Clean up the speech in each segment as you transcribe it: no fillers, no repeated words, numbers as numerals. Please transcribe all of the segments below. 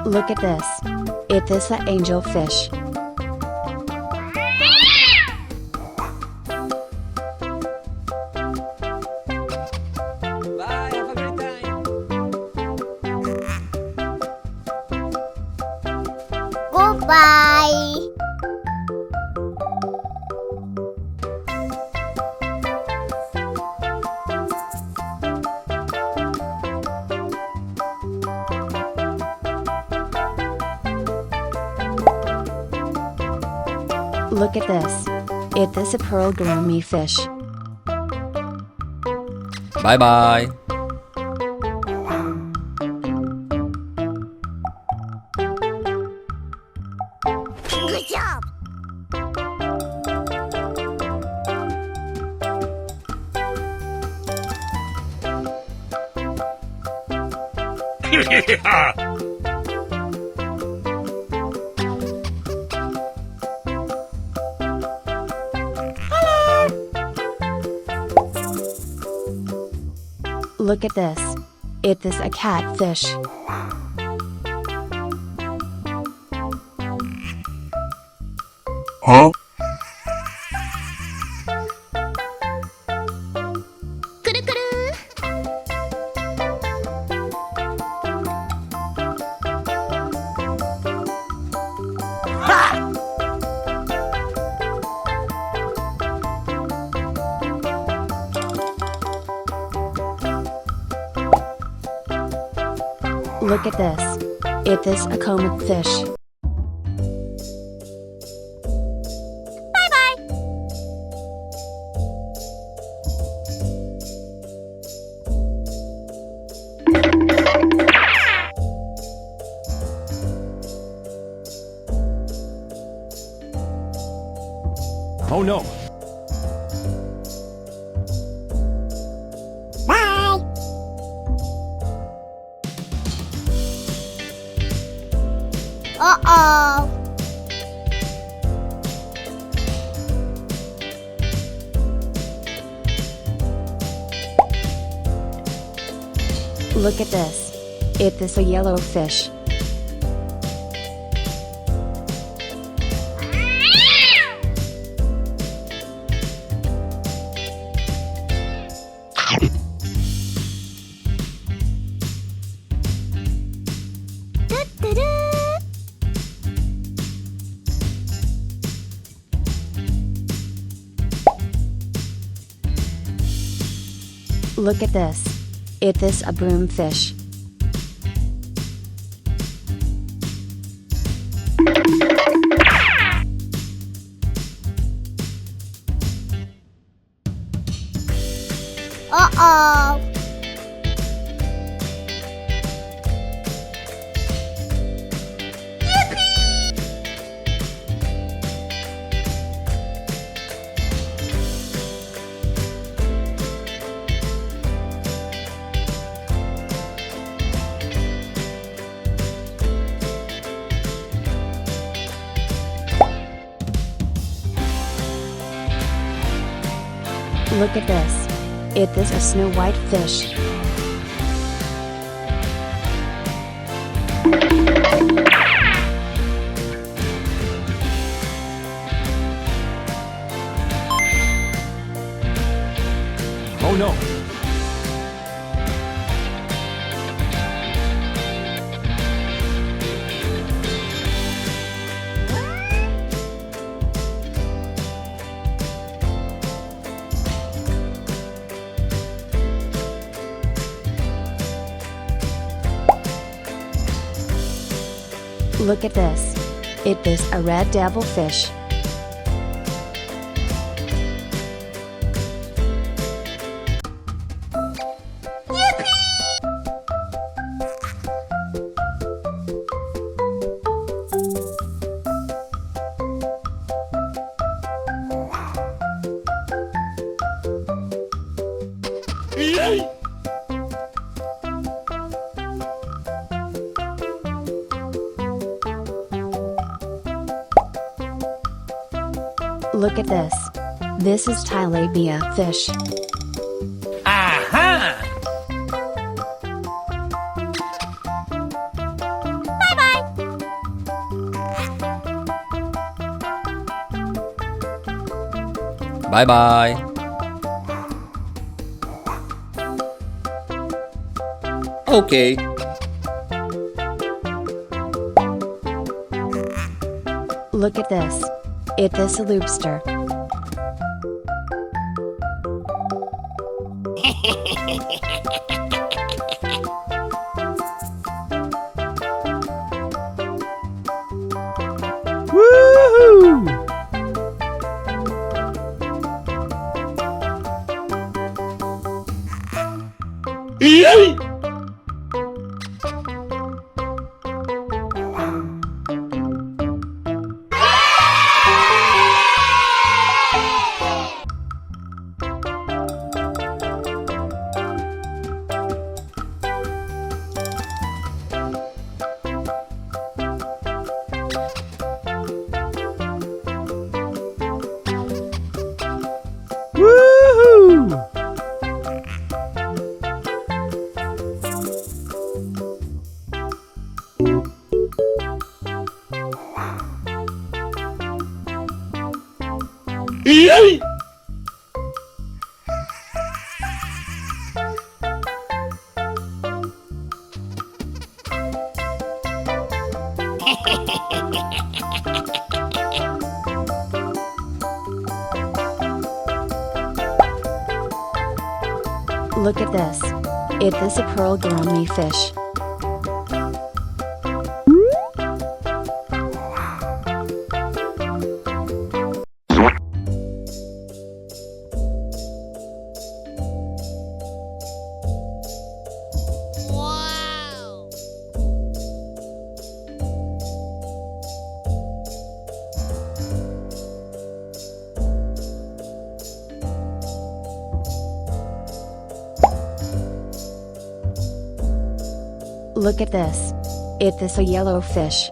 Look at this. It is an angelfish. Bye, have a great time. Goodbye. Look at this. It is a pearl gourami fish. Bye bye. Good job. Look at this. It is a catfish. Huh? Look at this. It is a comet fish. Oh no. Bye. Uh-oh. Look at this. It is a yellow fish. Look at this. It is a broomfish. Uh-oh. Look at this. It is a snow white fish. Oh no. Look at this. It is a red devilfish. Look at this. This is tilapia fish. Bye bye. Okay. Look at this. It is a lobster. Woohoo! Woohoo! Look at this. It is a pearl gourami fish. Look at this. It is a yellow fish.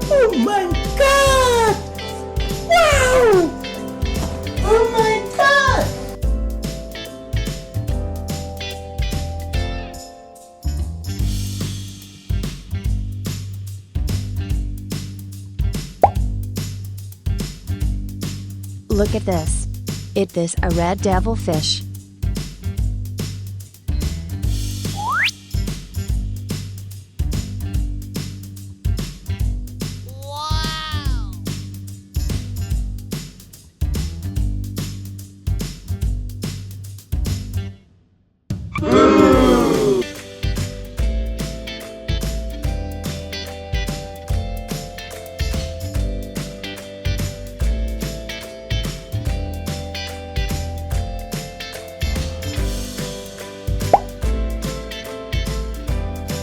Oh my god! Wow! Oh my god! Look at this. It is a red devil fish.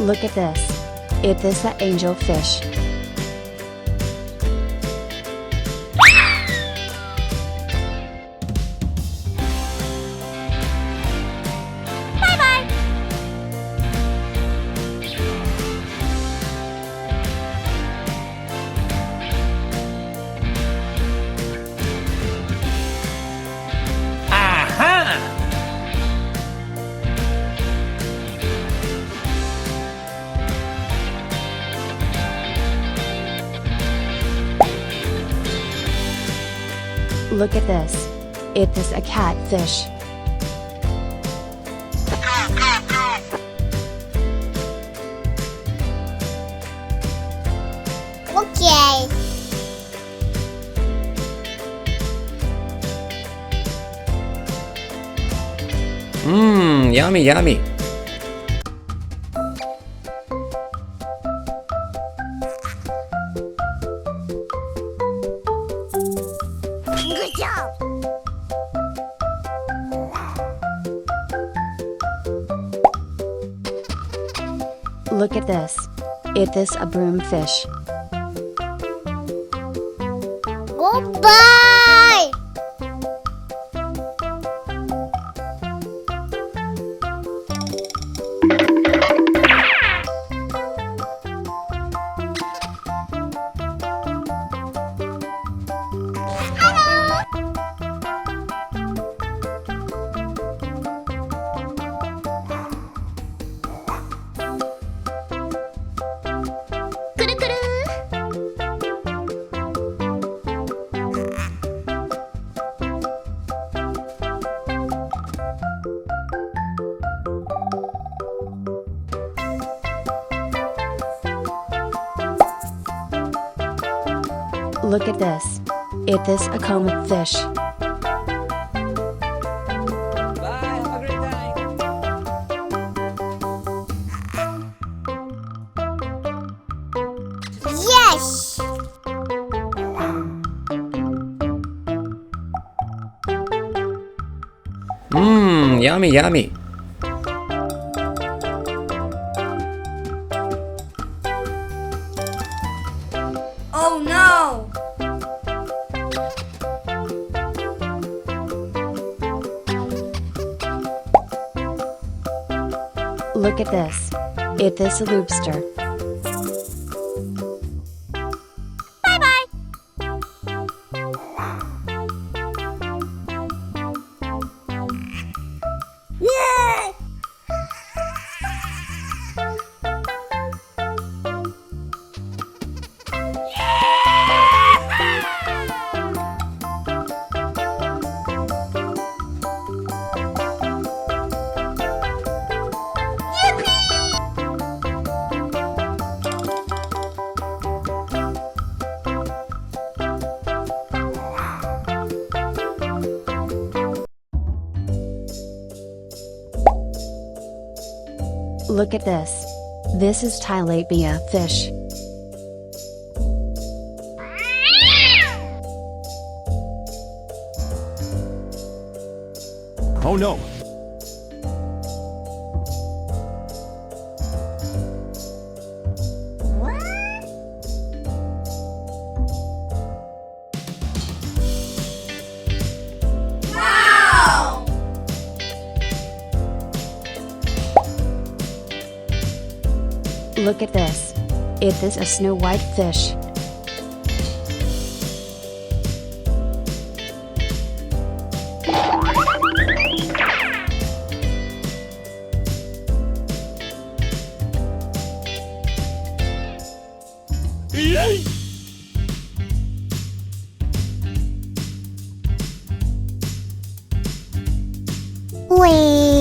Look at this. It is an angel fish. Bye-bye. Aha! Look at this. It is a catfish. Okay. Mmm, yummy, yummy. Good job. Look at this. It is a broomfish. Goodbye. Look at this. Is this a common fish? Bye, have a great time. Yes! Mmm, yummy, yummy. Oh no! Look at this. Is this a lobster? Bye bye! Yay! Look at this. This is tilapia fish. Oh no! Wow! Look at this. Is this a snow white fish? Wee!